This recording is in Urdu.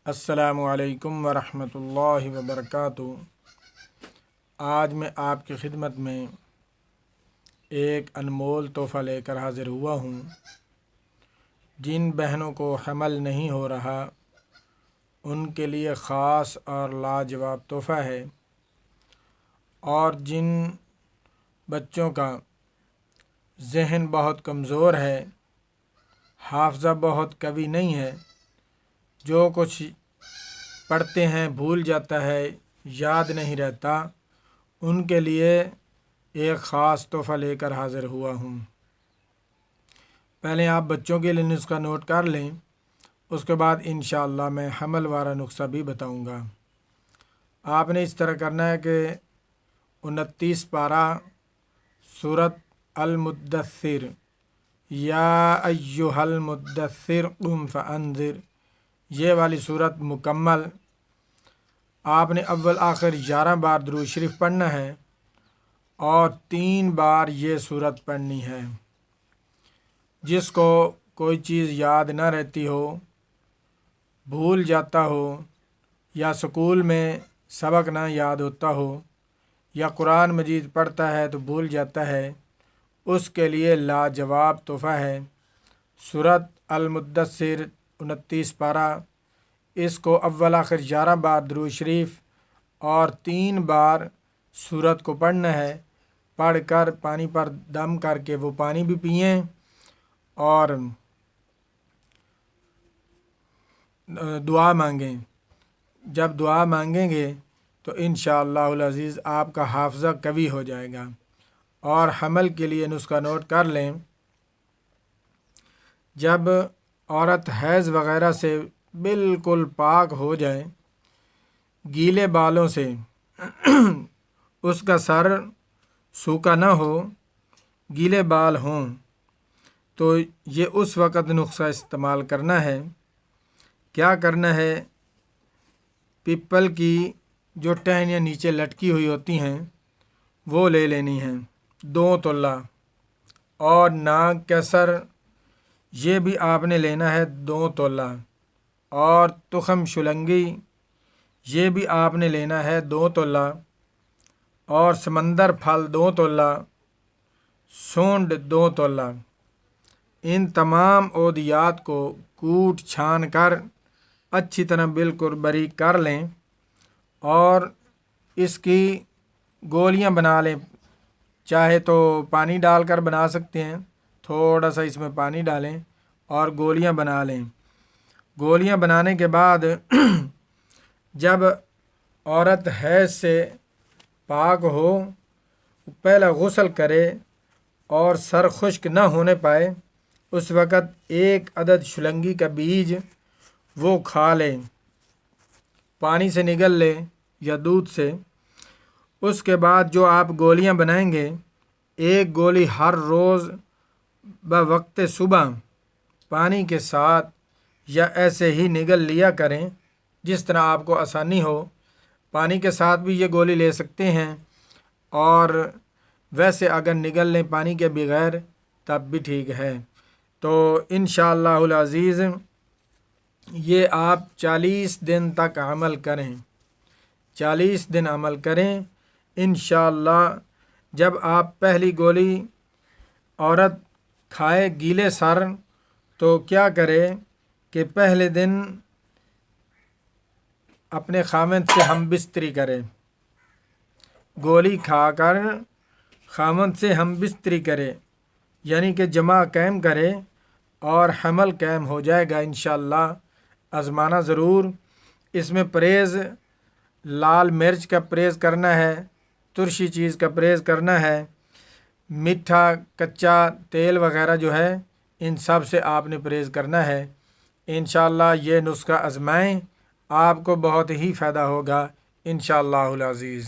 السلام علیکم ورحمۃ اللہ وبرکاتہ۔ آج میں آپ کی خدمت میں ایک انمول تحفہ لے کر حاضر ہوا ہوں۔ جن بہنوں کو حمل نہیں ہو رہا ان کے لیے خاص اور لاجواب تحفہ ہے، اور جن بچوں کا ذہن بہت کمزور ہے، حافظہ بہت قوی نہیں ہے، جو کچھ پڑھتے ہیں بھول جاتا ہے، یاد نہیں رہتا، ان کے لیے ایک خاص تحفہ لے کر حاضر ہوا ہوں۔ پہلے آپ بچوں کے لیے نسخہ نوٹ کر لیں، اس کے بعد انشاءاللہ میں حمل والا نسخہ بھی بتاؤں گا۔ آپ نے اس طرح کرنا ہے کہ 29 پارہ سورۃ المدثر، یا ایھا المدثر قم فانذر، یہ والی صورت مکمل آپ نے اول آخر 11 بار درود شریف پڑھنا ہے، اور 3 بار یہ صورت پڑھنی ہے۔ جس کو کوئی چیز یاد نہ رہتی ہو، بھول جاتا ہو، یا اسکول میں سبق نہ یاد ہوتا ہو، یا قرآن مجید پڑھتا ہے تو بھول جاتا ہے، اس کے لیے لاجواب تحفہ ہے سورۃ المدثر 29 پارہ۔ اس کو اول آخر 11 بار درود شریف اور 3 بار سورت کو پڑھنا ہے۔ پڑھ کر پانی پر دم کر کے وہ پانی بھی پئیں، اور دعا مانگیں۔ جب دعا مانگیں گے تو انشاءاللہ العزیز آپ کا حافظہ قوی ہو جائے گا۔ اور حمل کے لیے نسخہ نوٹ کر لیں۔ جب عورت حیض وغیرہ سے بالکل پاک ہو جائے، گیلے بالوں سے اس کا سر سوکھا نہ ہو، گیلے بال ہوں، تو یہ اس وقت نسخہ استعمال کرنا ہے۔ کیا کرنا ہے؟ پیپل کی جو ٹہنیاں نیچے لٹکی ہوئی ہوتی ہیں وہ لے لینی ہیں 2 تولہ، اور ناک کا سر یہ بھی آپ نے لینا ہے 2 تولہ، اور تخم شلنگی یہ بھی آپ نے لینا ہے 2 تولہ، اور سمندر پھل 2 تولہ، سونڈ 2 تولہ۔ ان تمام عودیات کو کوٹ چھان کر اچھی طرح بالکل باریک کر لیں، اور اس کی گولیاں بنا لیں۔ چاہے تو پانی ڈال کر بنا سکتے ہیں، تھوڑا سا اس میں پانی ڈالیں اور گولیاں بنا لیں۔ گولیاں بنانے کے بعد جب عورت حیض سے پاک ہو، پہلا غسل کرے اور سر خشک نہ ہونے پائے، اس وقت 1 عدد شلنگی کا بیج وہ کھا لیں، پانی سے نگل لیں یا دودھ سے۔ اس کے بعد جو آپ گولیاں بنائیں گے، 1 گولی ہر روز بوقت صبح پانی کے ساتھ یا ایسے ہی نگل لیا کریں، جس طرح آپ کو آسانی ہو۔ پانی کے ساتھ بھی یہ گولی لے سکتے ہیں، اور ویسے اگر نگل لیں پانی کے بغیر تب بھی ٹھیک ہے۔ تو انشاءاللہ العزیز یہ آپ 40 دن تک عمل کریں، 40 دن عمل کریں انشاءاللہ۔ جب آپ پہلی گولی عورت کھائے گیلے سر، تو کیا کرے کہ پہلے دن اپنے خاوند سے ہم بستری کرے، گولی کھا کر خاوند سے ہم بستری کرے، یعنی کہ جماع قائم کرے، اور حمل قائم ہو جائے گا انشاءاللہ۔ آزمانا ضرور۔ اس میں پرہیز، لال مرچ کا پرہیز کرنا ہے، ترشی چیز کا پرہیز کرنا ہے، میٹھا کچا تیل وغیرہ جو ہے ان سب سے آپ نے پرہیز کرنا ہے۔ انشاءاللہ یہ نسخہ آزمائیں، آپ کو بہت ہی فائدہ ہوگا انشاءاللہ العزیز۔